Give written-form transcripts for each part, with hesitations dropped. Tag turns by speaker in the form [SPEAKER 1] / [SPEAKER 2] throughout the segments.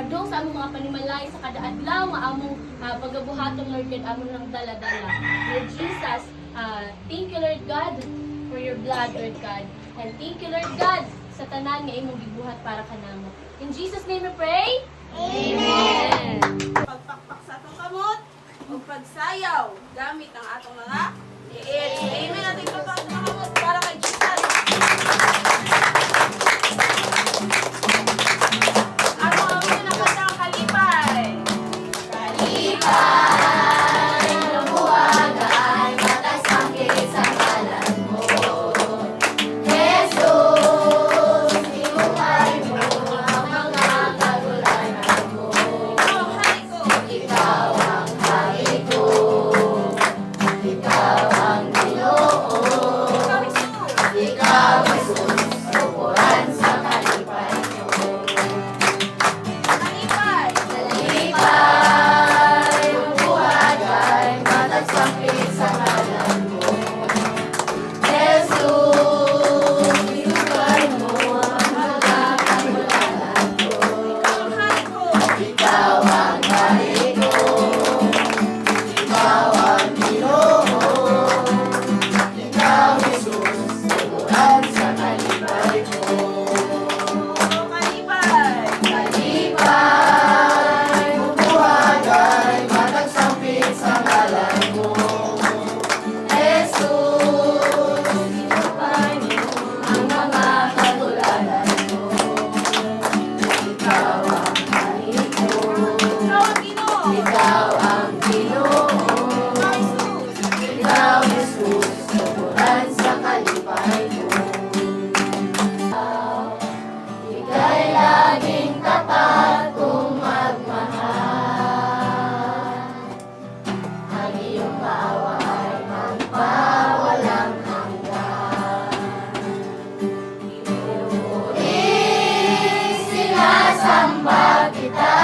[SPEAKER 1] padung sa among mga panimalay sa kada adlaw nga among pagabuhaton, Lord God, among nang dala-dala. Lord Jesus, thank you, Lord God, for your blood, Lord God. And thank you, Lord God, sa tanan nga imong gibuhat para kanamo. In Jesus' name we pray. Amen.
[SPEAKER 2] Pagpakpak sa atong kamot o pagsayaw gamit ang atong mga liit. Amen. Ating pagpakpak sa kamot para kay Jesus. Ano ang mga nakatang kalipay?
[SPEAKER 1] Kalipay, lumuwagan, matasangkit sa ngalan mo. Jesus, ibuhay mo ang mga kagulanan mo.
[SPEAKER 2] Ikaw ang hari ko.
[SPEAKER 1] Ikaw ang hari ko. Ikaw ang Ginoo.
[SPEAKER 2] Ikaw Jesus.
[SPEAKER 1] Ikaw, Jesus, tukuran sa kalipay mo.
[SPEAKER 2] Kalipay.
[SPEAKER 1] Kalipay, lumuwagan, matasangkit sa ngalan mo. Jesus, ibuhay mo ang mga kagulanan mo.
[SPEAKER 2] Ikaw ang hari ko.
[SPEAKER 1] Ikaw ang hari ko. Ikaw ang Ginoo. Ikaw, Jesus, tukuran sa kalipay mo.
[SPEAKER 2] Kalipay.
[SPEAKER 1] Kalipay, lumuwagan, matasangkit sa ngalan mo. Jesus, ibuhay mo ang mga kagulanan mo. Ikaw ang hari ko.
[SPEAKER 2] Ikaw ang Ginoo.
[SPEAKER 1] Ikaw ang Ginoo.
[SPEAKER 2] Ikaw Jesus.
[SPEAKER 1] Ikaw, Jesus, tukuran sa kalipay mo. Ika'y laging tapat kung magmahal. Ang iyong paawa ay magpawalang hanggan. Inuuling sinasamba kita.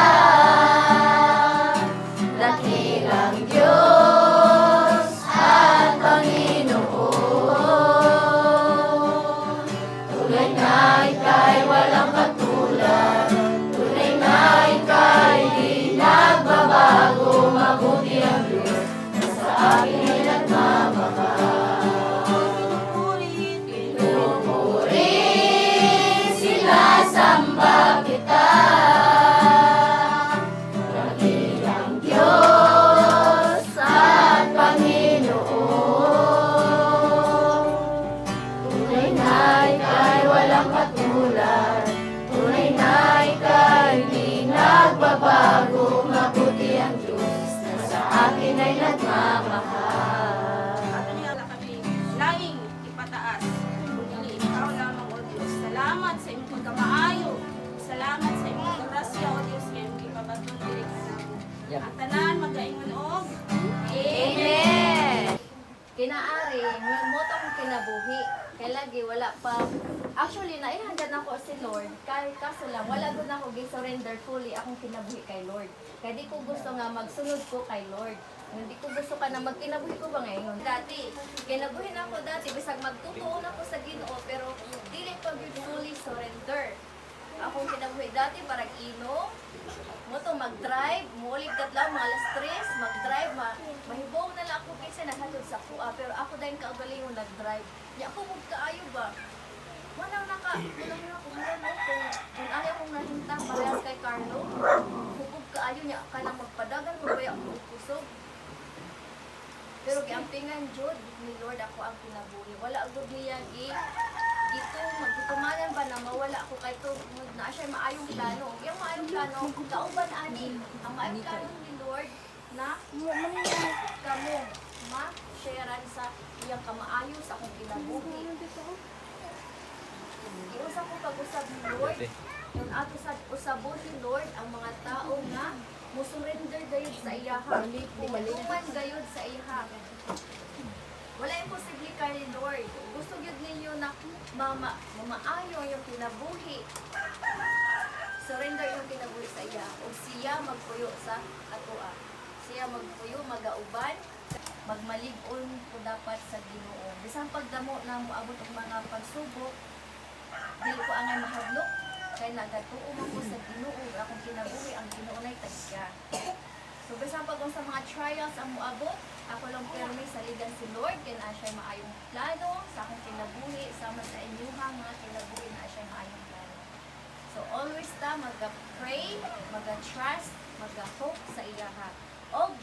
[SPEAKER 1] Dakilang Diyos at Panginoon. Tunay na ika'y walang katulad. Tunay na ika'y di nagbabago. Mabuti ang Diyos na sa akin ay nagmamahal. Pinupuri, sinasamba kita. Dakilang Diyos at Panginoon. Tunay na ika'y walang katulad. Tunay na ika'y di nagbabago. Mabuti ang Diyos na sa akin ay nagmamahal.
[SPEAKER 2] Ato niya kami laging ipataas. Kung ikaw lamang, O Diyos. Salamat sa imong pagkamaayo. Salamat sa imong grasya, O Dos, nga imong ipabaton diri kanamo. Ang tanan magaingon og
[SPEAKER 1] Amen!
[SPEAKER 3] Kinaari, mo tong kinabuhi. Kay lagi wala pa. Actually, naihandad na ko si Lord. Kay kaso lang, wala gud ako gi-surrender fully akong kinabuhi kay Lord. Kaya di ko gusto nga magsunod ko kay Lord. Hindi ko gusto ka na magkinabuhi ko ba ngayon. Dati, kinabuhin ako dati, bisag magtutuon ako sa Ginoo, pero dili pa gyud fully surrender. Akong kinabuhi dati, parang inom, mo to mag-drive, mulig katlaw, mga alas 3, mag-drive, mahibong na lang ako kasi naghatod sa kuha, pero ako dahil kaugalingon nag-drive. Niya ako kung kaayo ba? Manang ulang na ako, hala no, kung ayaw kong nahinta, parehas kay Carlo, hukog kaayo niya, ka na magpadagan, kung kaya ako kusog. Pero giampingan jud ni Lord ako ang kinabuhi. Wala gud niya ito magtutumanan ba na mawala ako kay to na siya maayong plano. Yung maayong plano, kauban ani. Ang maayong plano ni Lord na kamo ma-sharean sa iyang kamaayo sa akong kinabuhi. Iusap ko pag-usab ni Lord. Yung ato sa usabon ni Lord ang mga tao nga musurrender gayud sa iyaha. Tuman gayud sa iyaha. Wala imposible kay Lord. Gusto gyud ninyo na mamaayo yung kinabuhi. Surrender yung kinabuhi sa iya. O siya magpuyo sa atoa. Siya magpuyo, magauban, magmalig-on ko dapat sa Ginoo. Bisang pagdamo na moabot ang mga pagsubok, dili ko angay mahadlok. Kaya nagatuo man ko sa Ginoo, akong kinabuhi ang Ginoo nay taga. So bisan pa kung sa mga trials ang moabot, ako lang pirmi sa ligan si Lord, kaya na siya maayong plano sa akong kinabuhi, sama sa inyuhang mga kinabuhi na siya maayong plano. So always ta mag-pray, mag-trust, mag-hope sa iyaha. O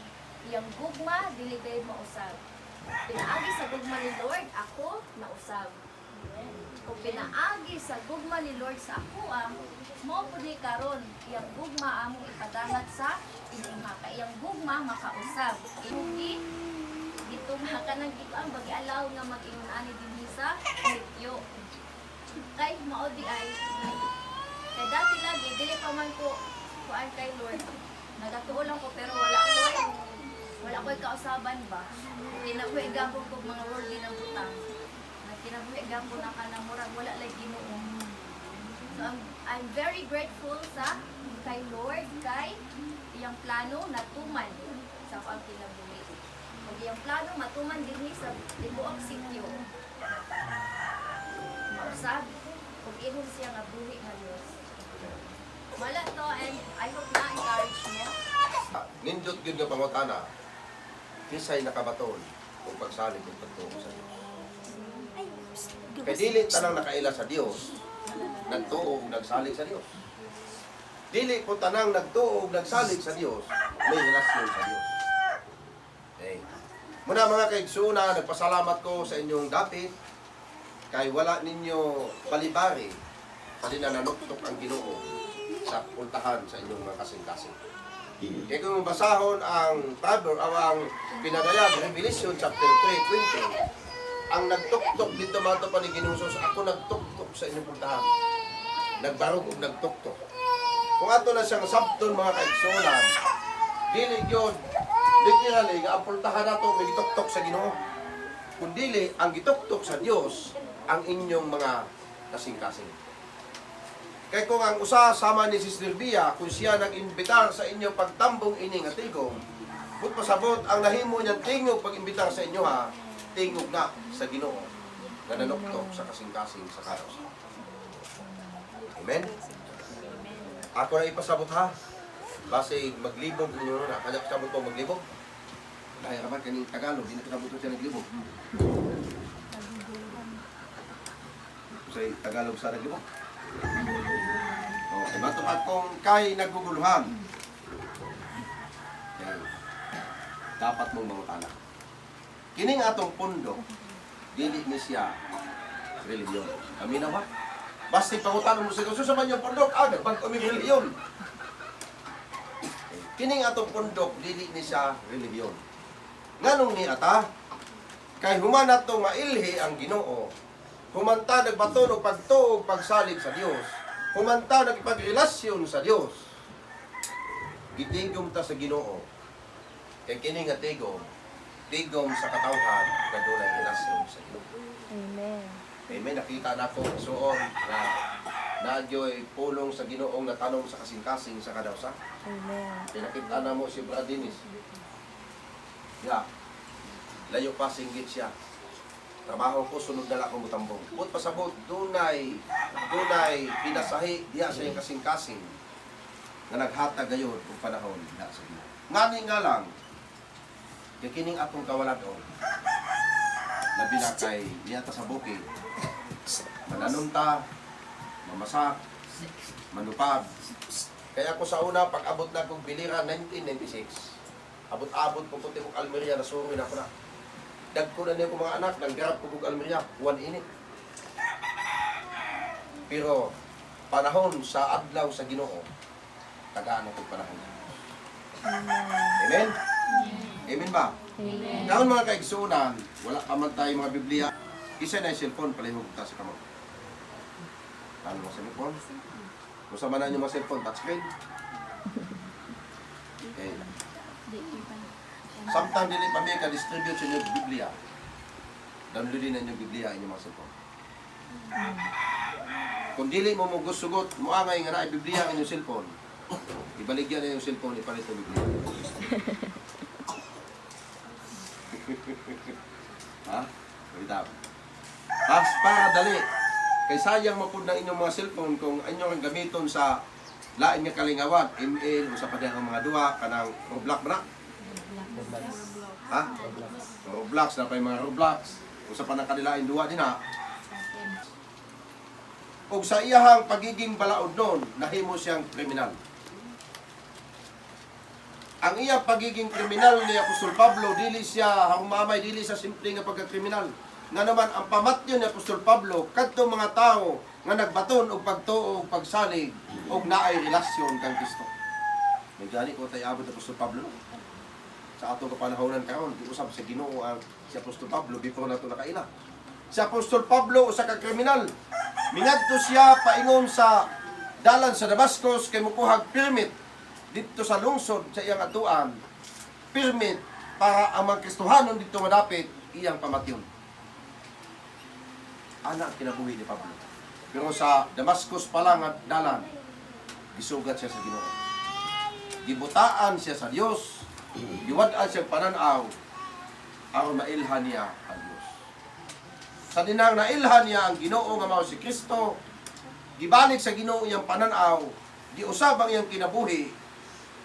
[SPEAKER 3] iyang gugma, dili kayo mausab. Pinaagi sa gugma ni Lord, ako nausab. Kung pinaagi sa gugma ni Lord sa ako, mo po ni karon, iyang gugma among ipadangat sa inyuha. Kaya iyang gugma makausab. Imugi, dito ka nang gituan, bagi-alaw nga mag-ingon ani din sa lityo. Kay maodi ay, kaya dati lagi, dili pa man ko kuan kay Lord. Nagatuo lang ko pero wala ko'y kausaban ba. Kinabuhi gapon ko mga worldly na butang. Kinabuhi gapon na ka na murag wala lay Ginoo. So I'm very grateful sa kay Lord kay iyang plano natuman sa akong kinabuhi. Ug iyang plano matuman dinhi sa tibuok sitio. Mausab ug ingon siya nga buhi nga Dios. Wala to, and I hope na-encourage mo.
[SPEAKER 4] Nindot gyud nga pangutana. Kisay nakabaton kung pagsalig kung pagtuo sa Dios. Kay dili tanang nakaila sa Dios, nagtuo ug nagsalig sa Dios. Dili po tanang nagtuo ug nagsalig sa Dios, may relasyon sa Dios. Okay. Muna mga kaigsuuna, nagpasalamat ko sa inyong dapit kay wala ninyo balibari pali na nanuktok ang Ginoo sa puntahan sa inyong mga kasing-kasing. Kaya kung basahon ang ang pinadayag, Revelation chapter 3:20, ang nagtuktok dito mato pa ni Ginusos, ako nagtuktok sa inyong puntahan. Nagbarog ug nagtuktok. Kung ato na siyang sabton mga kaigsunan, dili gyud literally nga ang puntahan nato may gituktok sa Ginoo. Kung dili ang gituktok sa Dios ang inyong mga kasing-kasing. Kaya kung ang usa sama ni Sister Bia, kung siya nag-imbitar sa inyo pagtambong ining atigom, but pasabot ang nahimo niyang tingog pag-imbitar sa inyo ha, tingog na sa Ginoo na nanuktok sa kasing-kasing sa karos. Amen? Ako na ipasabot ha. Base maglibog ninyo na. Kanya pasabot ko maglibog. Kaya naman kaning Tagalog, hindi na pasabot ko siya naglibog. Sa Tagalog sa naglibog. Okay, matupad kong kay naguguluhan. Okay. Dapat mong mangutana. Kining atong pundo, dili ni siya reliyon. Kami na ba? Basta pangutan mo sa susaman yung pundo, nagbag kami reliyon. Okay. Kining atong pundo, dili ni siya reliyon. Nganong ni ata? Kay humanat to mailhi ang Ginoo. Humanta nagbaton og pagtuo pagsalig sa Dios. Humanta nagpagrelasyon sa Dios. Gitigom ta sa Ginoo. Kay kini nga tigom sa katawhan nga dunay relasyon sa Ginoo.
[SPEAKER 5] Amen.
[SPEAKER 4] Amen. Nakita na ko suon na nadyoy pulong sa Ginoong natanong sa kasing-kasing sa kadawsa.
[SPEAKER 5] Amen.
[SPEAKER 4] Kaya nakita na mo si Brad Dennis. Ya. Layo pa singgit siya. Trabaho ko, sunod na lang akong mutambong. But pasabot, dunay pinasahi diya sa iyong kasing-kasing na naghatag gayon kung panahon na sa Ginoo. Ngani nga lang, kining atong kawalagon, labi na kay niyata sa bukid, mananunta, mamasak, manupad. Kaya ako sa una, pag abot na kong Bilira, 1996, abot-abot po puti kong Almeria, nasuroy na ako na. Dagko na niya ko mga anak, nanggarap ko kong Almeria, 1 init. Pero, panahon sa adlaw sa Ginoo, tagaan ako panahon. Amen? Amen ba?
[SPEAKER 5] Amen.
[SPEAKER 4] Karon mga kaigsunan, wala pa man tayo mga Biblia. Isa na yung cellphone, palihog ta sa kamot. Ano mga cellphone? Kung sama na yung mga cellphone, touchscreen. Okay. Samtang dili pa may ka-distribute sa inyong Biblia. Downloadin na inyong Biblia inyong mga cellphone. Kung dili mo mugusugot, muangay nga na ay Biblia ang inyong cellphone, ibaligyan na yung cellphone, ipalit ang Biblia. Ha? Wait up. Para dali. Kay sayang mapud na inyong mga cellphone kung inyong gamiton sa lain nga kalingawan, email, usa pa diyan ang mga duwa, kanang Roblox na. Ha? Roblox, na pa yung mga Roblox. Usa pa na kanilain duwa din ha. Ug sa iyahang pagiging balaod nun, nahimo siyang kriminal. Ang iyang pagiging kriminal ni Apostol Pablo, dili siya humamay, dili sa simple nga pagkakriminal. Nga naman, ang pamatyon ni Apostol Pablo, kadto mga tao nga nagbaton og pagtuo og pagsalig og naay relasyon kang Kristo. May gani ko tayo abot Apostol Pablo. Sa ato kapanahonan karon, di usab sa Ginoo ang si Apostol Pablo before nato nakaila. Si Apostol Pablo usa ka kriminal. Mingadto siya paingon sa dalan sa Damascus kay mokuhag permit dito sa lungsod sa iyang atuan. Permit para ang mga Kristohanon dito madapit iyang pamatyon. Ana ang kinabuhi ni Pablo. Pero sa Damascus pa lang at dalan, gisugat siya sa Ginoo. Gibutaan siya sa Dios, giwad-an siyang pananaw, aron mailhan niya ang Dios. Sa dinang nailhan niya ang Ginoo nga mao si Kristo, gibalik sa Ginoo iyang pananaw, giusab ang iyang kinabuhi,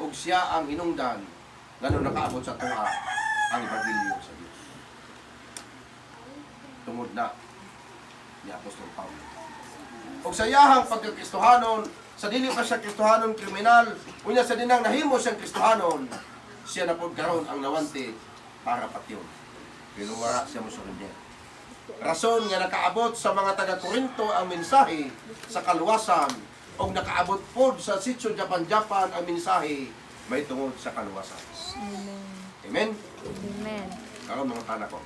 [SPEAKER 4] ug siya ang hinungdan ngano nakaabot sa tuwa ang ebanghelyo sa Dios. Tungod na ni Apostol Pablo. O sa iyahang pagkakristohanon, sa dili pa siya kristohanon kriminal, unya sa dinang nahimo siyang kristohanon, siya na po karon ang nawanti para patyon. Pero wala siya mo surrender. Rason nga nakaabot sa mga taga-Korinto ang mensahe sa kaluwasan o nakaabot po sa sitio Japan ang mensahe may tungod sa kaluwasan. Amen?
[SPEAKER 3] Amen.
[SPEAKER 4] Karon mga tanak ko.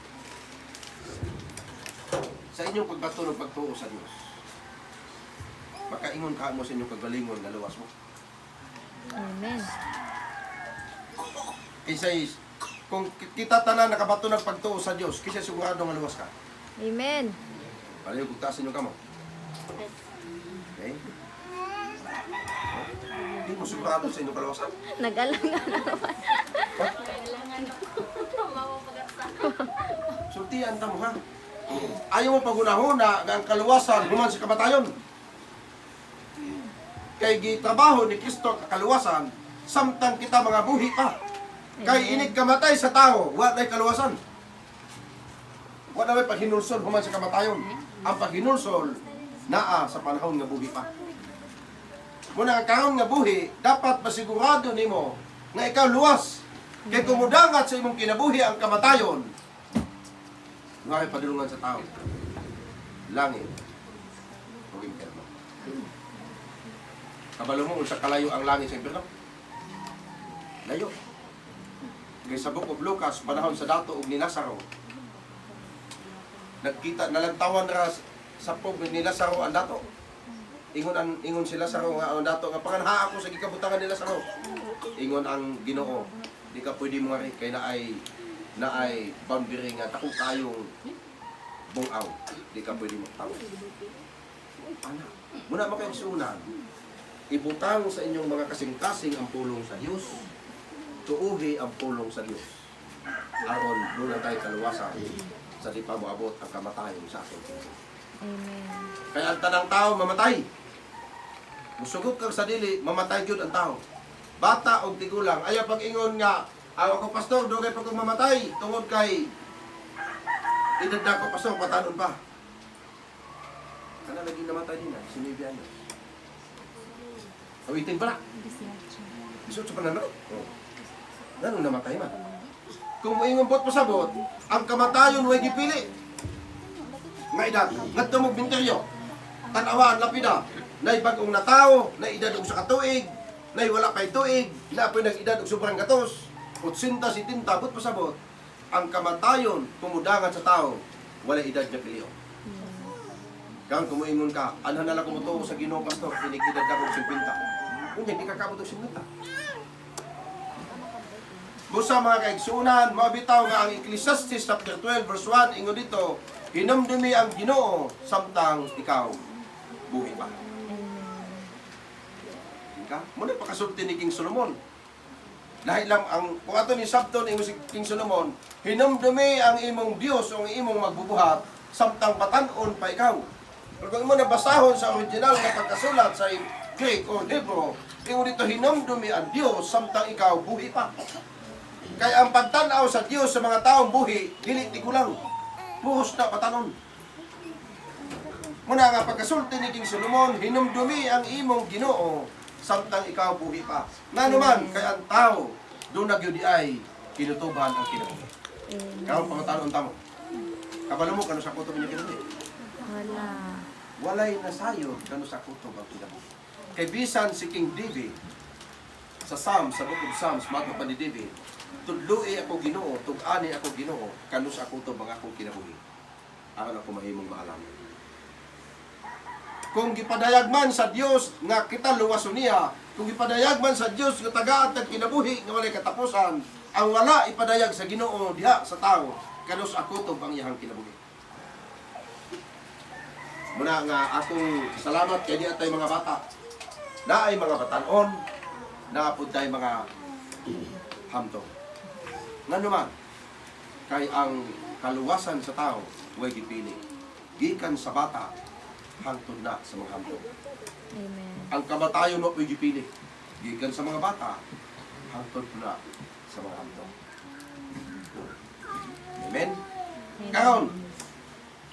[SPEAKER 4] Sa inyong pagbato ng pagtuo sa Diyos, makaingon ka mo sa inyong kagalingon na luwas mo.
[SPEAKER 3] Amen.
[SPEAKER 4] Kaysa kung kita tanan nakabato ng pagtuo sa Diyos, kaysa sigurado nga luwas ka.
[SPEAKER 3] Amen.
[SPEAKER 4] Palayo kung taas inyong kamo. Okay? Hindi mo sigurado sa inyong kaluwasan.
[SPEAKER 3] Nag-alangan naman.
[SPEAKER 1] Kailangan
[SPEAKER 4] Sultian ta mo ha. Ayaw mo pagunahuna nga ang kaluwasan human sa kamatayon. Kay gitrabaho ni Kristo ang kaluwasan, samtang kita mga buhi pa. Kay inig kamatay sa tao, wa na'y kaluwasan. Wa na may paghinulsol human sa kamatayon. Ang paghinulsol naa sa panahon nga buhi pa. Muna ang karon nga buhi, dapat masigurado nimo nga ikaw luwas. Kay kumudangat sa imong kinabuhi ang kamatayon, nga ay padulungan sa tao. Langit o impyerno. Kabalo mo, sa kalayo ang langit sa impyerno? Layo. Kay sa Book of Lucas, panahon sa dato og ni Lazaro, nagkita, nalantawan ra sa pog ni Lazaro ang dato. Ingon si Lazaro nga ang dato nga panganha ako sa gikabutangan ni Lazaro. Ingon ang Ginoo, di ka pwede mo rin kay naay boundary nga takong kayong bungaw. Di ka pwede magtawo. Ana, muna makaigsunan, ibutang sa inyong mga kasing-kasing ang pulong sa Diyos. Tuuhi ang pulong sa Diyos. Aron doon tayo kaluwasan sa di pa moabot ang kamatayon sa ating Diyos.
[SPEAKER 3] Amen.
[SPEAKER 4] Kaya ang tanang tao mamatay. Musugot kang sa dili, mamatay gyud ang tao. Bata o tigulang, ayaw pag-ingon nga, ako pastor, dugay pa kong mamatay, tungod kay edad na ako pastor, patanon pa. Kana lagi namatay din na, si Navy Anos. Awitin pa na. Isot sa pananay. Oh. Ganun namatay man. Kung moingon bot pasabot, ang kamatayon way gipili. Nga edad, ngadto mo binteryo. Tanawaan lapida, nay bagong natao, na edad og sa katuig, nay wala kay tuig, na apoy nag-edad og sobrang gatos. 80-70 but pasabot, ang kamatayon kumudangan sa tao, wala edad niya piliyo. Kaya kung moingon ka, anhan na lang kumutuo sa Ginoo pastor, inig-edad ka og 50. Kung hindi ka kabot og 50. Busa mga kaigsunan, mabitaw nga ang Ecclesiastes chapter 12 verse 1, ingon dito, hinumdumi ang Ginoo samtang ikaw buhi pa. Ka? Muna pakasulti ni King Solomon. Dahil lang ang kung ato ni sabton ingon si King Solomon, hinumdumi ang imong Dios o ang imong magbubuhat samtang patan-on pa ikaw. Pero kung mo nabasahon sa original nga pagkasulat sa Greek o Hebrew, ingon dito hinumdumi ang Dios samtang ikaw buhi pa. Kaya ang pagtanaw sa Dios sa mga taong buhi, dili ti kulang. Buhos na patanon. Muna nga pagkasulti ni King Solomon, hinumdumi ang imong Ginoo samtang ikaw buhi pa. Nanuman kay ang tao do nagyudi ay kinutuban ang kinabuhi. Karon pangutanon tamo. Kabalo mo kanu sa kutob niya kinabuhi.
[SPEAKER 3] Wala.
[SPEAKER 4] Walay nasayod kanu sa kutob ang kinabuhi. Kay bisan si King David sa Psalms, sa Book of Psalms, mato pa ni David, tudloi ako Ginoo, tug-ani ako Ginoo, kanu sa kutob ang akong kinabuhi. Aron ako mahimong maalam. Kung gipadayag man sa Dios nga kita luwason niya, kung gipadayag man sa Dios nga tagaat at kinabuhi nga walay katapusan, ang wala ipadayag sa Ginoo diha sa tao, kanus ako to ang iyang kinabuhi. Muna nga akong salamat kay diha tay mga bata. Naay mga batanon, naapod tay mga hamtong. Nganuman, kay ang kaluwasan sa tao way gipili. Gikan sa bata hangtod na sa mga hamtong.
[SPEAKER 3] Amen.
[SPEAKER 4] Ang kamatayon mo pwede pili. Gikan sa mga bata, hangtod na sa mga hamtong. Amen? Karon,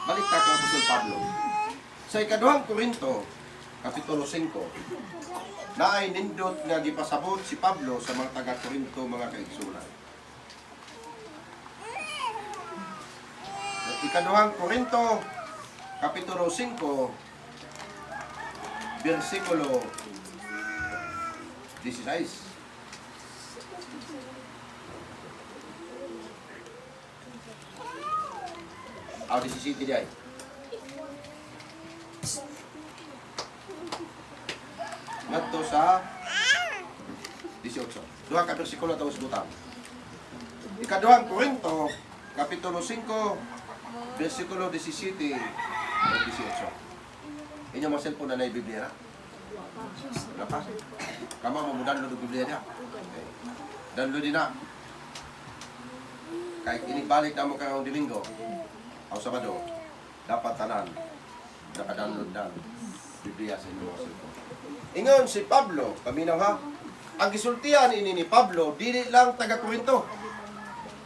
[SPEAKER 4] balik ta kay Apostol Pablo. Sa ikaduhang Korinto, Kapitulo 5, naay nindot nga gipasabot si Pablo sa mga taga-Korinto, mga kaigsunan. Sa ikaduhang Korinto, Kapitulo 5, versikulo 16. Aw, 17 di ay. Ngadto sa 18. Duha ka bersikulo taos butang. Ikaduhang Korinto, Kapitulo 5, versikulo 17 at 18. Inyo mga cellphone na Biblia na? Wala pa? Kama mo download ang Biblia niya? Okay. Download din na. Kahit inibalik na mo kang Domingo, o Sabado, dapat tanan, naka-download na Biblia sa inyo mga cellphone. Ingon si Pablo, paminaw ha, ang gisultian ini ni Pablo, dili lang taga-Korinto.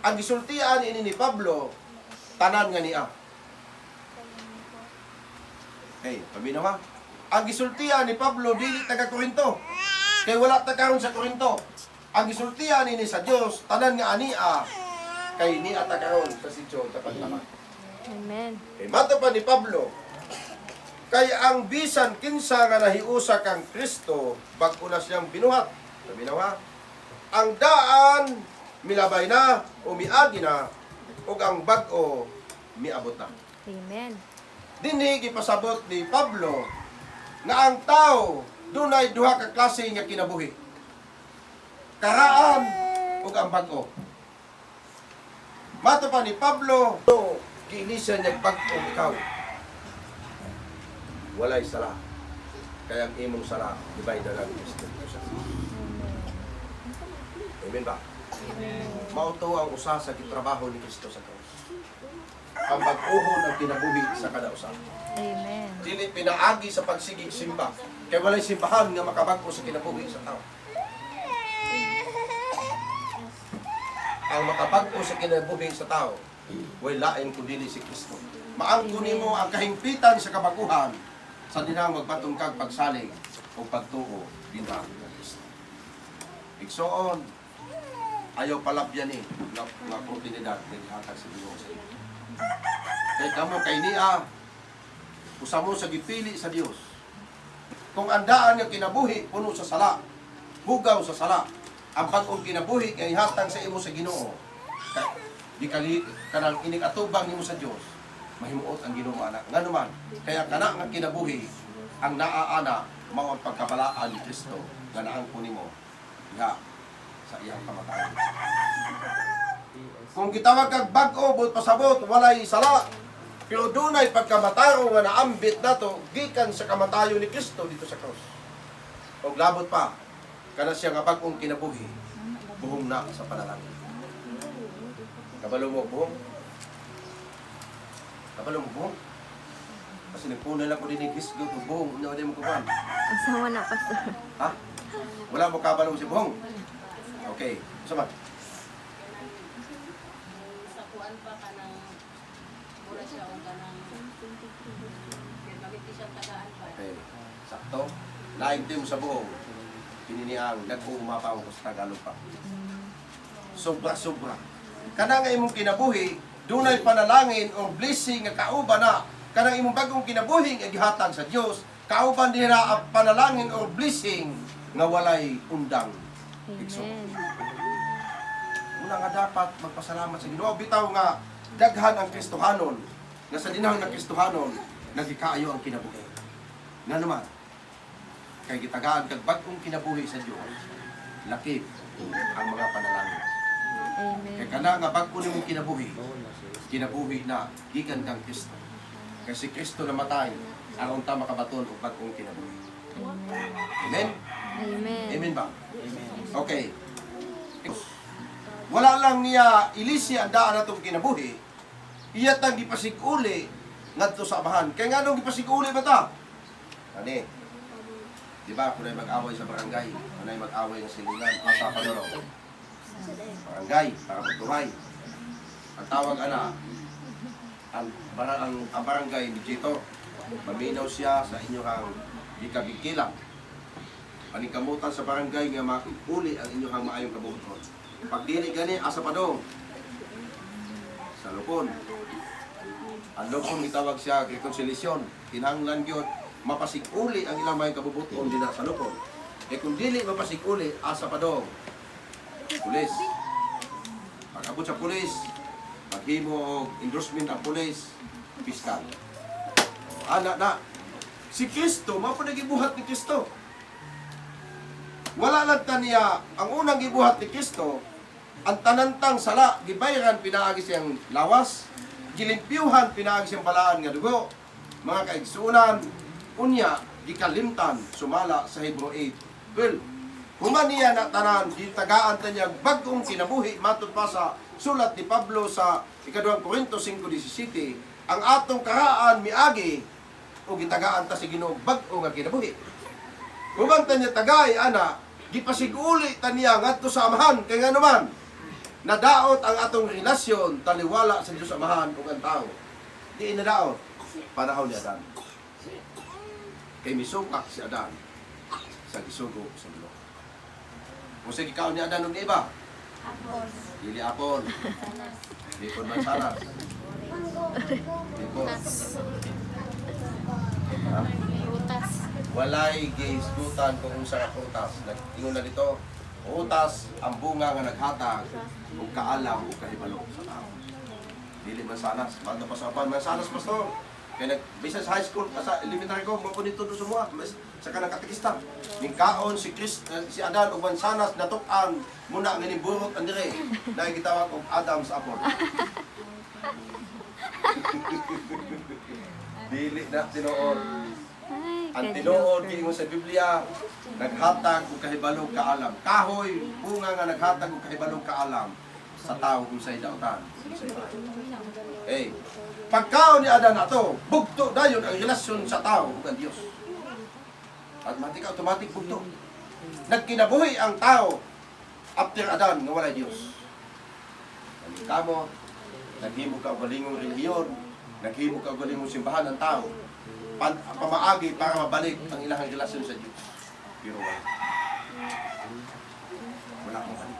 [SPEAKER 4] Ang gisultian ini ni Pablo, tanan nga niya. Hey, paminaw ha. Ang gisultian ni Pablo dili taga Korinto. Kay wala ta karon sa Korinto. Ang gisultian ni sa Dios tanan nga ania kay niya ta karon sa sitio tapat naman.
[SPEAKER 3] Amen.
[SPEAKER 4] Kay mato pa ni Pablo kay ang bisan kinsa nga nahiusa kang Kristo bag-o na siyang binuhat. Paminaw ha. Ang daan milabay na o miagi na ug ang bag-o miabot na.
[SPEAKER 3] Amen.
[SPEAKER 4] Dinhi gipasabot ni Pablo nga ang tao dunay duha ka klase nga kinabuhi. Karaan ug ang bag-o. Mato pa ni Pablo, kiinisa niya bag-o ikaw. Walay sala. Kaya ang imong sala, divide na lang Kristo. Amen ba? Mauto ang usa sa gitrabaho ni Kristo sa krus. Ang pag-uhon ang kinabuhi sa kada usa.
[SPEAKER 3] Amen.
[SPEAKER 4] Dili pinaagi sa pagsigig simba. Kaya walay simbahan nga makabag-o sa kinabuhi sa tao. Ang makabag-o sa kinabuhi sa tao, way lain kun dili si Kristo. Maangko nimo ang kahimpitan sa kabaguhan sa dinang magpatong kag pagsalig o pagtuo dinha sa Kristo. Igsoon, ayaw palabyan ni nga oportunidad ng hatag sa Ginoo sa iyo. Kay kamo kay niya usamo sa gipili sa Dios. Kung andaan nga kinabuhi puno sa sala, bugaw sa sala, ang bag-ong kinabuhi kay hatag sa imo sa Ginoo. Di kali kanang ining atubang nimo sa Dios, mahimuot ang Ginoo anak. Nganuman, kaya kana nga kinabuhi ang naaana mao ang pagkabalaan ni Kristo nga naangko nimo nga sa iyang kamatayon. Kung gitawag kag bag-o but pasabot walay sala, pero dunay pagkamataro nga naambit nato gikan sa kamatayon ni Kristo dito sa krus. Og labot pa kana siya nga bag-ong kinabuhi buhong na sa panalangin. Kabalo mo buhong? Kabalo mo buhong? Kasi nagpunay lang ko din yung gisgot o buhong. Ano din mo kuman?
[SPEAKER 3] Asawa na, Pastor.
[SPEAKER 4] Ha? Wala mo kabalo si buhong? Okay. Sama.
[SPEAKER 2] Sa kuan pa ka ng mura siya o ka ng magiging siyang tagaan pa.
[SPEAKER 4] Okay. Sakto. Laing team sa buhong. Pininiang nag-uumapaw ko sa Tagalog pa. Sobra-sobra. Kana nga imong kinabuhi, dunay panalangin o blessing nga kauban na. Kanang imong bagong kinabuhi nga gihatag sa Dios, kauban dinha ang panalangin o blessing nga walay undang.
[SPEAKER 3] Amen.
[SPEAKER 4] Una nga dapat magpasalamat sa Ginoo. Bitaw nga daghan ang Kristohanon, nga sa dinahon ng Kristohanon nagikaayo ang kinabuhi. Nga naman, kay gitagaan kag bagong kinabuhi sa Dios, lakip ang mga panalangin.
[SPEAKER 3] Amen.
[SPEAKER 4] Kay kana nga bag-o nimong kinabuhi na gikan kang Kristo. Kasi Kristo namatay aron ta makabaton og bag-ong kinabuhi. Amen.
[SPEAKER 3] Amen.
[SPEAKER 4] Amen ba? Okay. Wala lang niya ilisi ang daan natong kinabuhi. Iya tang gipasiguli ngadto sa amahan. Kay nganong gipasiguli ba ta? Ani. Di ba kung mag-away sa barangay, kunay mag-away ng silingan, asa pa daw. Barangay, para magtuhay. Ang tawag ana, ang barangay mediator. Maminaw siya sa inyong gikabikilang. Paningkamutan sa barangay nga mauli ang inyong maayong kabubuton. Pag dili gani, asa pa daw. Sa lupon. Ang lupon gitawag siya reconciliation. Kinahanglan gyud mapasig-uli ang ilang maayong kabubuton din sa lupon. E kung dili mapasig-uli, asa pa daw. Pulis. Pag-abot sa pulis, maghimo og endorsement ang pulis, piskal. Ana na, si Kristo, mao pa nagibuhat ni Kristo. Wala lang taniya, ang unang gibuhat ni Kristo, ang tanantang sala, gibayran, pinaagi siyang lawas, gilimpyuhan, pinaagi siyang balaan nga dugo, mga kaigsunan, unya, gikalimtan, sumala sa Hebrew 8:12. Human niya na tanan, gitagaan ta niya bagong kinabuhi, matod pa sa sulat ni Pablo sa 2 Korinto 5:17, ang atong karaan miagi, o gitagaan ta si Ginoo bag-o nga kinabuhi. Human ta niya tagay, ana, gipasiguli ta niya ngadto sa amahan, kay nga naman, nadaot ang atong relasyon, taliwala sa Diyos amahan ug ang tao. Di nadaot, panahon ni Adan. Kay misukak si Adan sa gisugo sa Ginoo. Kung sa gikaon ni Adan ug ni iba, dili apon. Dipon man saras. Dipon.
[SPEAKER 1] Utas.
[SPEAKER 4] Walay giisgutan kung unsa ka utas. Nag-ingon na dito, utas ang bunga nga naghatag ug kaalam ug kahibalo sa tao. Dili man sanas, banda pa sa apan man sanas pastor. Kaya nag-business high school, sa elementary ko, mga punito doon sumua, sa kanang katikista. Ningkaon si si Adan ug mansanas natuk-an muna nga burot ang dire. Dahil gitawag og Adam sa apple. Dili na tinuod. Ang tinuod giingon sa Biblia, naghatag og kahibalog kaalam. Kahoy, bunga nga naghatag og kahibalog kaalam sa tao kung sa'y dautan. Hey, pagkaon ni Adan ato, bugto dayon ang relasyon sa tao ug ang Dios. Automatic bugto. Nagkinabuhi ang tao after Adan nga walay Dios. Kamo, naghimo ka og galingong relihiyon, naghimo ka og galingong simbahan ang tao. Pamaagi para mabalik ang ilang relasyon sa Dios. Pero wala akong balik.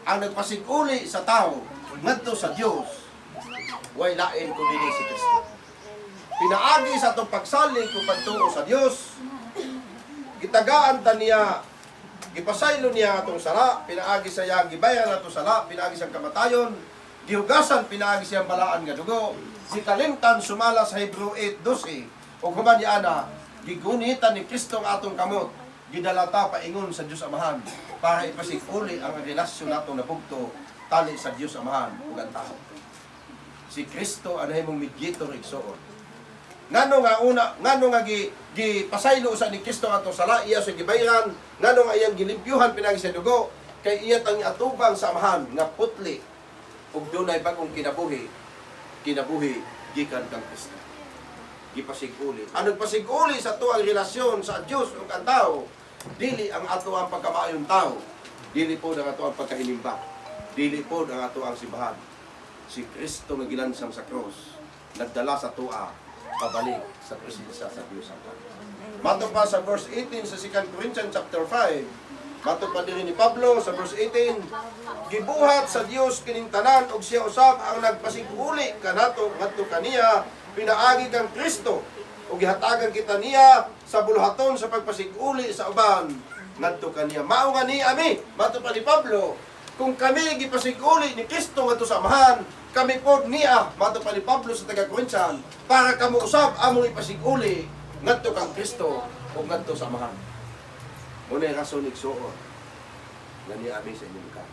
[SPEAKER 4] Ang nagpasiguli sa tao ngadto sa Dios, way lain kundi si Kristo. Pinaagi sa atong pagsalig kung pagtuo sa Dios, gitagaan ta niya, gipasaylo niya atong sala, pinaagi sa iya gibayan atong sala, pinaagi siyang kamatayon, gihugasan pinaagi siyang balaan nga dugo, gikalimtan sumala sa Hebrew 8:12, ug human ana, gigunitan ni Kristo ang atong kamot, gidalata paingon sa Dios Amahan para ipasiguli ang relasyon natong nabugto tali sa Dios Amahan ug ang tao. Si Kristo ang himong mediator igsoon. Ngano nga gipasaylo sa ni Kristo ato sala, iya sa gibayran, ngano nga iyang gilimpyuhan pinagi sa dugo, kay iya tang atubang sa amahan nga putli ug dunay bagong kinabuhi gikan kang Kristo. gipasiguli. Ang nagpasiguli sa tuang relasyon sa Dios ug ang tao, dili ang ato ang pagkamaayong tao, dili po ang ato ang pagkahinimba, dili po ang ato ang simbahan. Si Kristo nga gilansang sa cross, nagdala sa tua pabalik sa presensya sa Dios ang Ama. Mato pa sa verse 18 sa 2 Corinthians chapter 5. Mato pa diri ni Pablo sa verse 18, gibuhat sa Dios kining tanan ug siya usab ang nagpasiguli kanato ngadto kaniya pinaagi kang Kristo ug gihatagan kita niya sa buluhaton sa pagpasiguli sa uban ngadto kaniya. Mao nga ni ami, mato pa ni Pablo, kung kami gipasiguli ni Kristo ngadto sa amahan, kami pod niya, mato pa ni Pablo sa taga Corinthians, para kamo usab among ipasiguli ngadto kang Kristo ug ngadto sa amahan. Muna yung rason igsuon nga ni ami sa inyong ka.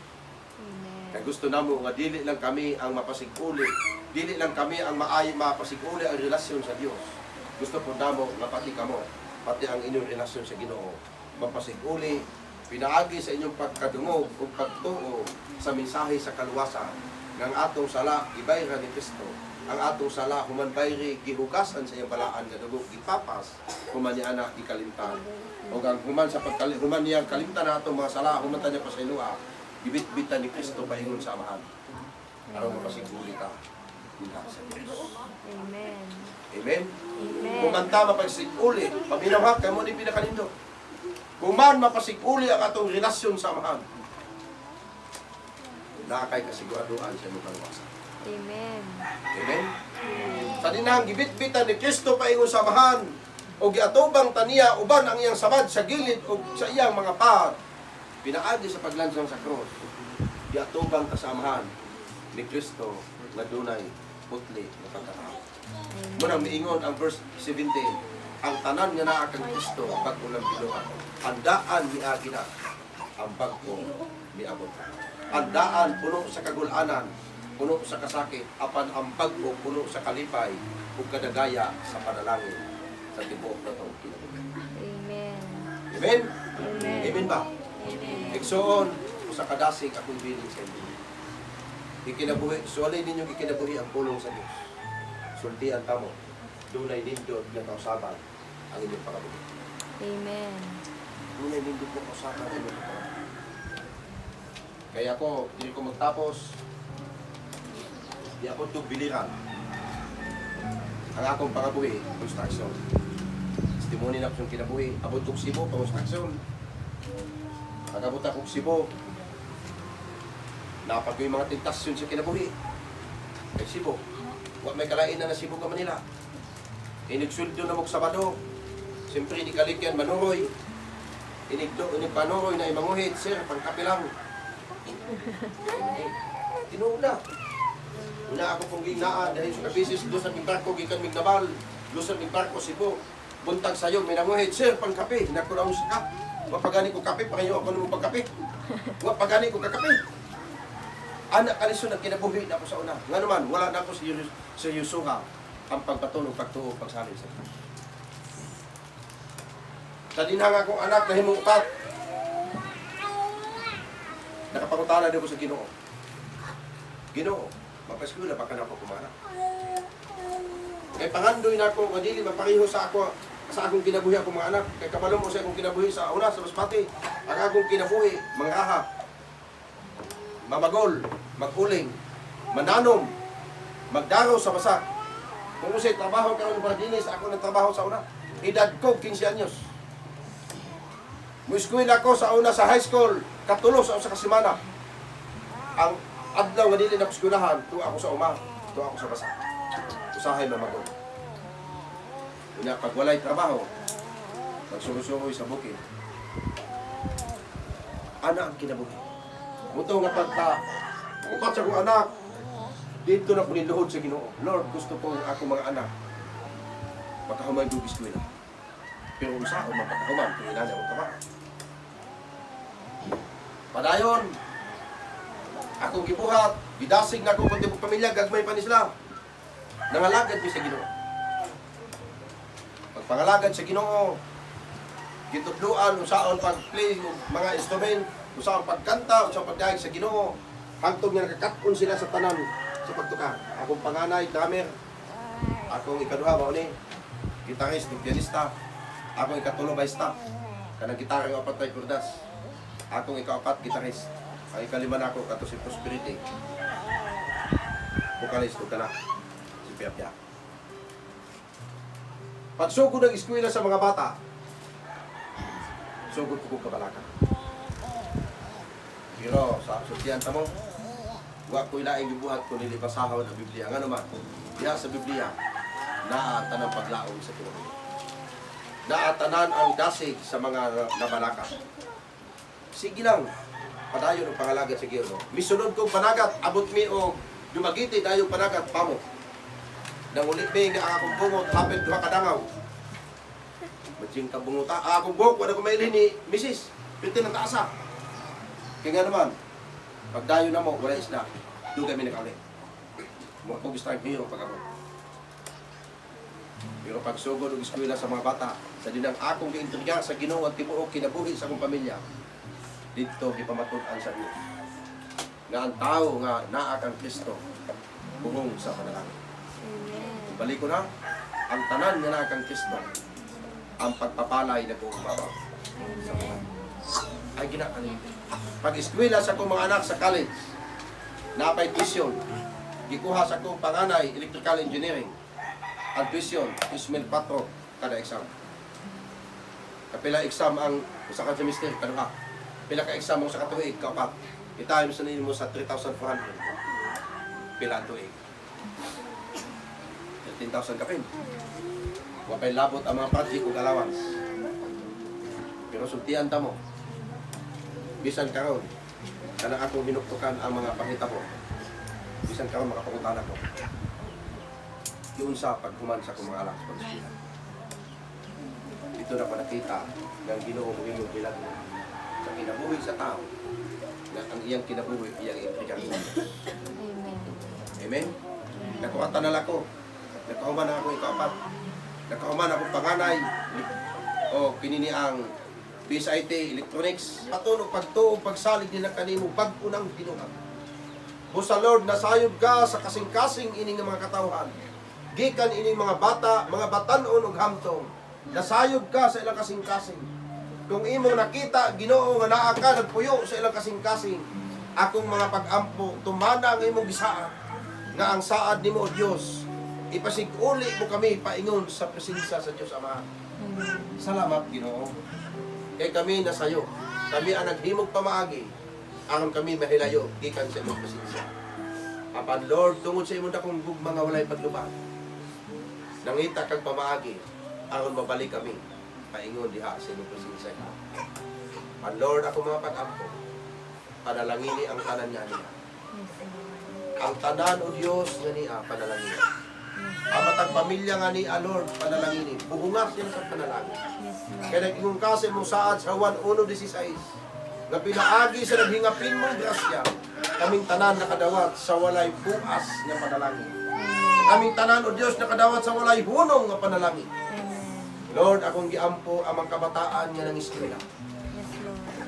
[SPEAKER 4] Kaya gusto namo nga dili lang kami ang mapasiguli, dili lang kami ang mapasiguli ang relasyon sa Dios. Gusto po namo nga pati kamo, pati ang inyong relasyon sa Ginoo, mapasiguli, pinaagi sa inyong pagkadungog o pagtuo sa mensahe sa kaluwasan ng atong sala ibayra ni Kristo. Ang atong sala human bayri gihugasan sa iyang balaan nga dugo gipapas human ni anak gikalimtan. O ang human sa human niyang kalimtan na atong mga sala human ta niya pasayloa gibit-bitan ni Kristo paingon sa amahan. Aron mapasiguli ka dinha sa Dios.
[SPEAKER 3] Amen.
[SPEAKER 4] Amen.
[SPEAKER 3] Amen.
[SPEAKER 4] Kung man ta mapasiguli, paminawa kay mo ni pinakalindo. Kung man mapasiguli ang atong relasyon sa amahan, nakay kasiguraduhan sa imong kaluwasan.
[SPEAKER 3] Amen.
[SPEAKER 4] Amen. Sa dinang gibit-bitan ni Kristo paingon sa amahan, o giatubang taniya uban ang iyang samad sa gilid o sa iyang mga pahad. Pinaagi sa paglansang sa cross, giatubang kasamahan ni Kristo na dunay putli na pagkatao. Munang miingon ang verse 17, ang tanan nga naa kang Kristo pag-ulang binuhat, handaan miagi na ang bagko miabot. Handaan puno sa kagulanan, puno sa kasakit, apan ang bagko puno sa kalipay ug kadagaya sa panalangin sa tibuok na itong kinabuhi.
[SPEAKER 3] Amen.
[SPEAKER 4] Amen?
[SPEAKER 3] Amen.
[SPEAKER 4] Amen ba?
[SPEAKER 2] Amen.
[SPEAKER 4] Igsoon, sa kadasig ako'y biling sa inyo. Ikinabuhi, suwalay ninyo ikinabuhi ang pulong sa Diyos. Sultian tamo, dunay nindot na kausaban ang inyong pakabuhi.
[SPEAKER 3] Amen.
[SPEAKER 4] Dunay nindot na kausaban ang inyong pakabuhi. Kaya ako, hindi ko magtapos, di ako itong biliran. Ang akong pangabuhi, construction. Testimony na ko yung kinabuhi. Abot kong Cebu, construction. Pag-abot akong Cebu, napag ko yung mga tentasyon sa kinabuhi. Kay Cebu. Huwag may kalain na Cebu ka Manila. Inigsuldo na mo Sabado. Siyempre, hindi kalikyan, manuroy. Inigpanuroy na imanguhit, sir, pangkapilang. Tinuuna. Una ako kong ginaan dahil sa kabisis, lusan ng barko, gikan mig Nabal, lusan ng barko Cebu. Buntag sayo, may nanguhit, sir, pangkape. Nakulaw sa ka. Wapagani ko kape, pangayo ako naman pagkape. Wapagani ko kakape. Anak kalisod na kinabuhi na ako sa una. Nga naman, wala na ako sa Yusuha ang pagpatunog, pagtuo, pagsalit sa Diyos. Sa dinhang akong anak na himong upat, nakapangutana din ko sa Ginoo. Ginoo, mapaskwila baka na ako kumana. Kay pangandoy na ako, madili, mapareho sa ako, sa akong kinabuhi akong mga anak. Kay kabalo mo sa akong kinabuhi sa una, sa Masbate. Ang akong kinabuhi, mangaha, mamagol, maguling, mananom, magdaraw sa basak. Kung usay trabaho ka ng Bardinis, ako nagtrabaho sa una. Edad ko, 15 anyos. Muiskwila ko sa una sa high school, katulos ako sa kasimana. Ang adlaw nga dili na ko eskwelahan, tuwa ako sa uma, tuwa ako sa basa. Usahay mamagol. Una pag walay trabaho, magsurusuroy sa bukid. Ana ang kinabuhi. Muto nga pagka upat sa kong anak, dito na ko niluhod sa Ginoo. Lord, gusto ko ako mga anak makahuman ko eskwela. Pero kung saan magpakahuman, kung inana akong trabaho. Padayon, akong gibuhat, gidasig na akong kundi pamilya, gagmay pa ni sila. Nangalagad mi sa Ginoo. Pagpangalagad sa Ginoo, gitudluan, usaon pag-play, mga instrument, usaon pagkanta, usaon pagdahig sa Ginoo. Hangtod nga nakakatun sila sa tanan sa pagtuka. Akong panganay, damer, akong ikaduha, mauni, Gitaris, pianista. Akong ikatulo ba staff. Kanang gitara yung apat ay kurdas. Akong ikaapat, gitaris. Ang ikalima na ako, kato si Prosperity. Vokalis ko ka na. Si Pia Pia. Pagsugod ng eskwela sa mga bata, sugod ko kabalaka. Pero sa sutyanta mo, wa ko ilaing gibuhat ko nilipasahaw ng Biblia. Nga naman, diya sa Biblia, naatan ang paglaong sa tuwa. Naatanan ang dasig sa mga nabalaka. Sige lang, padayon ang pangalagat sa Giyo. Misunod kong panagat, abot mi o dumagiti dayo panagat, pamo. Nang ulit mi nga akong bungot, hapit duha kadangaw. Mating ka bunguta, akong buhok, wala ko mailin ni Mrs. Pinti ng taasa. Kaya nga naman, pag dayo na mo, wala isda, dugay mi nakaulit. Mo ko gusto ang hero pag ako. Pero pag sugod og eskwela sa mga bata, sa dinang akong giintriga sa Ginoo at tibuok kinabuhi sa akong pamilya, dito gipamatud-an sa Dios. Nga ang tao nga naa kang Kristo buhong sa panalangin. Balik ko na, ang tanan nga naa kang Kristo, ang pagpapalay na kong umabaw. Ay ginaan. Pag-eskwela sa akong mga anak sa college, napay tuition, gikuha sa akong panganay, electrical engineering. Ang tuition, 2,400 kada exam. Kapila exam ang usa ka semester, kaduha. Pila ka exam mo sa katuig, kaupat. I-times na mo sa 3,400. Pila ang tuig. 13,000 kapin. Wapay labot ang mga project ug allowance. Pero sultian ta mo. Bisan karon, kana akong hinuktukan ang mga panghitabo. Bisan karon makapangutan ako. Yun sa paghuman sa akong mga anak sa pag-eskwela. Ito na pa nakita ng Ginoo mo imong bilang sa kinabuhi sa tao na ang iyang kinabuhi iyang intrigang mo.
[SPEAKER 3] Amen.
[SPEAKER 4] Amen? Nakuha tanal ako. Nakahuman ako ikaapat. Nakahuman ako panganay. O kinini ang PSIT, electronics. Patunog, pagtuog, pagsalig nila kanimo, pag-unang tinuhag. Busa Lord, nasayod ka sa kasing-kasing ining mga katawhan. Gikan ining mga bata, mga batanon ug hamtong. Nasayod ka sa ilang kasing-kasing. Kung imong nakita, Ginoo nga naa ka nagpuyo sa ilang kasing-kasing, akong mga pag-ampo, tumana ang imong gisaa, nga ang saad nimo o Dios, ipasig-uli mo kami paingon sa presensya sa Dios Ama. Salamat, Ginoo. Kay kami nasayo, kami ang naghimog pamaagi, aron kami mahilayo, gikan sa imong presensya. Apan Lord, tungod sa imong dakong gugma nga walay paglubag, nangita kag pamaagi, aron mabalik kami, paingon diha sa imong presensya. Apan Lord, ako mga pag-ampo, panalangini ang tanan niya niya. Ang tanan o Diyos nga niya, panalangini. Ang matang pamilya nga niya, Lord, panalangini. Buhungas niya sa panalangin. Kaya nag-ingon ka sa imong saad sa Juan 1:16, nga pinaagi sa naghingapin mong grasya, kaming tanan nakadawat sa walay buas nga panalangin. Kaming tanan o Diyos nakadawat sa walay hunong nga panalangin. Lord, akong giampo ang mga kabataan nga ng eskwela.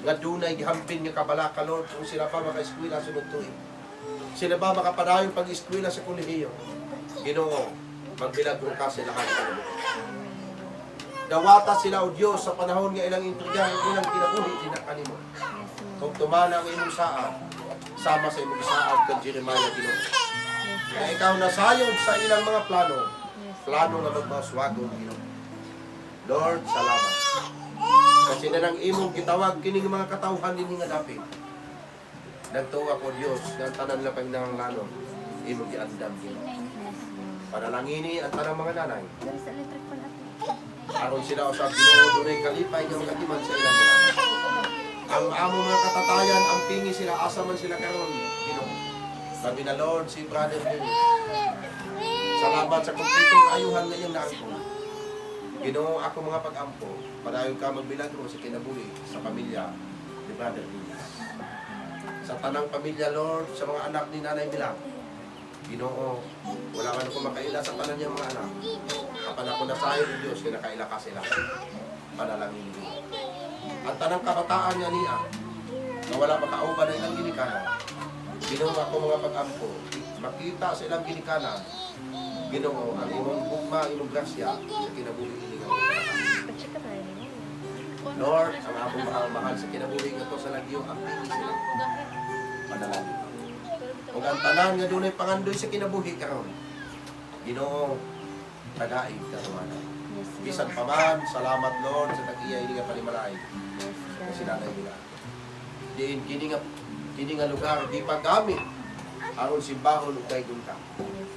[SPEAKER 4] Nga dunay gihampin nga kabalaka, Lord, kung sila pa maka-eskwela sunod tuig. Sila ba makapadayon pag-eskwela sa kolehiyo? Ginoo, magbilag mo ka sila kanila. Dawata sila o Diyos sa panahon nga ilang intrigang ilang kinabuhi din na kanimo. Kung tumana ang imong saad, sama sa imong saad kang Jeremiah Ginoo. Kaya ikaw nasayod sa ilang mga plano nga magpaswagong Ginoo. Lord, salamat. Kasi na nang imong gitawag kining mga katawhan din nga dapit. Nagtuwa ko Diyos, ng tanan lang paghinanglanon, imong giandam Ginoo. Panalangini ang tanang mga nanay. Aron sila usab Ginoo dunay kalipay nga makatiman sa ilang mga anak. Ang amo mga katatayan, ang pingi sila, asa man sila karon Ginoo. Sabi na Lord, si Brother Billy, salamat sa kumpletong ayuhan na iyong naangkon. Ginoo, ako mga pag-ampo, padayon ka magbilagro sa kinabuhi sa pamilya ni Brother Billy. Sa tanang pamilya, Lord, sa mga anak ni Nanay Bilang, Ginoo, wala man ako makaila sa tanan niyang mga anak. Kapan ako nasayo ng Diyos, kaya nakaila ka sila. Panalangin niyo. Ang tanang kabataan niya niya, na wala makauban ay ang ginikanan. Ginoo, ako mga pag-ampo, makita sa ilang ginikanan, Ginoo, ang imong bugma, imong grasya, sa kinabuhi ini nga. Lord, ang among mahal sa kinabuhi nga to sa lagyo, ang pili sila. Panalangin. Kung ang tanan nga dunay pangandoy sa kinabuhi karon, Ginoo, tagaig ka tumana. Bisan pa man, salamat Lord sa tag-iya ini nga panimalay. Kasi nanay nila. Diin kini nga lugar di paggamit aron simbahon ug daygon ka.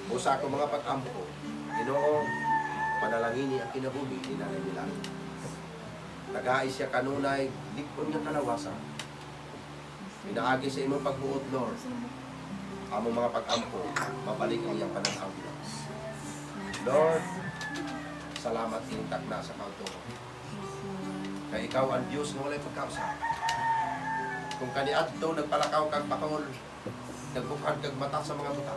[SPEAKER 4] Usa ko mga pag-ampo, Ginoo, panalangini ang kinabuhi ni nanay nila. Nag-aay siya kanunay, likod nga kalawasan. Pinaagi sa imong pagbuot, Lord. Among mga pag-ampo, mabalik ang iyang pananaw. Lord, salamat intak na sa kautuhan. Kaya ikaw ang Diyos na walay pagkausap. Kung kaniadto nagpalakaw kag pakol, nagbukan kag mata sa mga buta.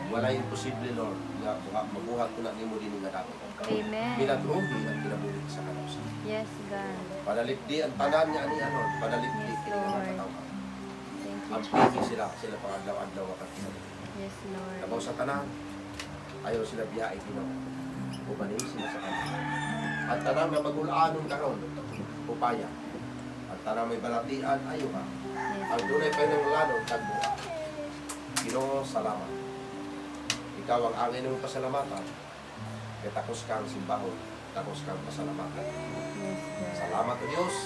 [SPEAKER 4] Walay imposible, Lord. Nga mabuhat ko na nimo din nga dapat.
[SPEAKER 3] Amen.
[SPEAKER 4] Milagro ang kinabuhi sa kanausan.
[SPEAKER 3] Yes, God.
[SPEAKER 4] Padalikdi ang tanan niya ani Lord. Padalikdi
[SPEAKER 3] Yes,
[SPEAKER 4] kini nga
[SPEAKER 3] Lord.
[SPEAKER 4] katawhan.
[SPEAKER 3] Thank you,
[SPEAKER 4] Ang
[SPEAKER 3] Jesus.
[SPEAKER 4] pili sila pang adlaw-adlaw wakat sila.
[SPEAKER 3] Yes, Lord.
[SPEAKER 4] Labaw sa tanan, ayaw sila biyahe Ginoo. Ubanin sila sa kanila. At tanan nga magulaanon karon, upaya. At tanan may balatian, ayaw ka.
[SPEAKER 3] Yes,
[SPEAKER 4] Ang dunay pa ng lanon, tagbuha. Ginoo, salamat. Ikaw ang angin ng pasalamatan. Kaya takos kang simbahon, takos kang pasalamatan.
[SPEAKER 3] yes, God.
[SPEAKER 4] Salamat o Diyos.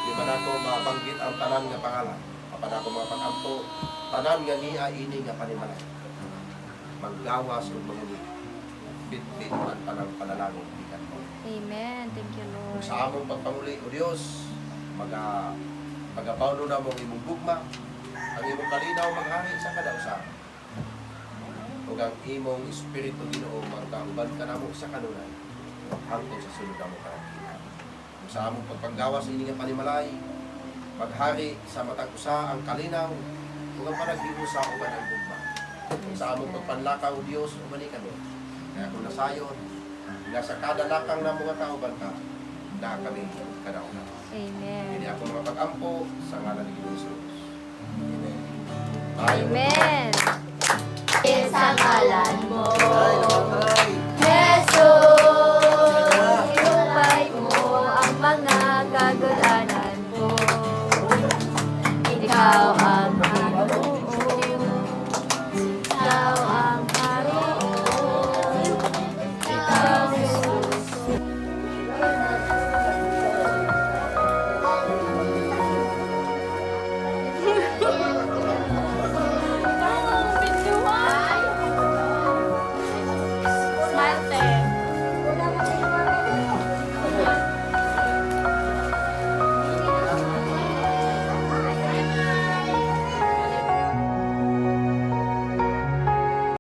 [SPEAKER 4] Di man ako mabanggit ang tanan nga pangalan. Kapag ako mga pag-ampo, tanan nga niya ini nga panimalay. Maggawas o mangulit. Bit-bit ang tanang panalangin. Bigat mo.
[SPEAKER 3] Amen. Thank you, Lord.
[SPEAKER 4] Sa among pagpanguli o Diyos, magabaw na mo ang imong bugma, ang imong kalinaw maghari sa kada usa. Ug ang imong espiritu Ginoo magkauban ka namo sa kanunay hangtod sa sulod mo karangkita. Sa among pagpanggawas ini nga panimalay, maghari sa matag usa ang kalinaw ug ang panaghibo sa uban ang bugma. Sa among pagpanlakaw o Dios umani kami. Kaya kung nasayon, nga sa kada lakang na mga kauban ka, na kami kadauna.
[SPEAKER 3] Amen.
[SPEAKER 4] Hindi ako mga pag-ampo sa ngalan ni Jesus. Amen. Tayo.
[SPEAKER 3] Amen. Isang